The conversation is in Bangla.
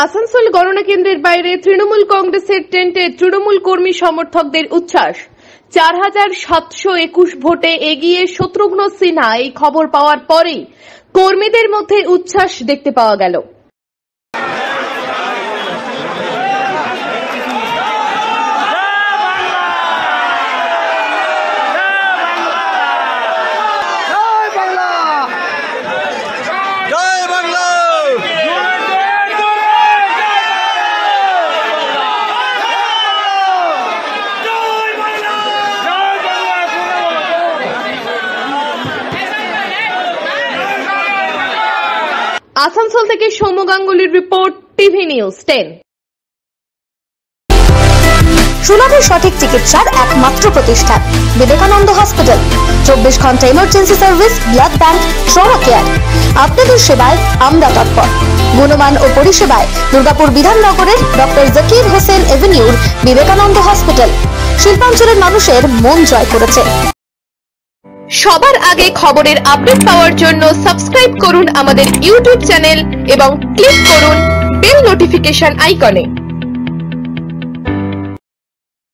আসানসোল গণনা কেন্দ্রের বাইরে তৃণমূল কংগ্রেসের টেন্টে তৃণমূল কর্মী সমর্থকদের উচ্ছ্বাস। 4721 ভোটে এগিয়ে শত্রুঘ্ন সিনহা এই খবর পাওয়ার পরেই কর্মীদের মধ্যে উচ্ছ্বাস দেখতে পাওয়া গেল। আসানসোল থেকে সৌম্য গাঙ্গুলির রিপোর্ট, টিভি নিউজ 10। সুলভে সঠিক চিকিৎসার একমাত্র প্রতিষ্ঠান বিবেকানন্দ হসপিটাল। 24 ঘন্টা emergency service, blood bank, trauma care. আপনাদের সেবায় আমরা তৎপর। গুণমান ও পরিষেবায় দুর্গাপুর বিধাননগরের ডক্টর জাকির হোসেন এভিনিউর বিবেকানন্দ হসপিটাল শিল্পাঞ্চলের মানুষের মন জয় করেছে। সবার আগে খবরের আপডেট পাওয়ার জন্য সাবস্ক্রাইব করুন আমাদের ইউটিউব চ্যানেল এবং ক্লিক করুন বেল নোটিফিকেশন আইকনে।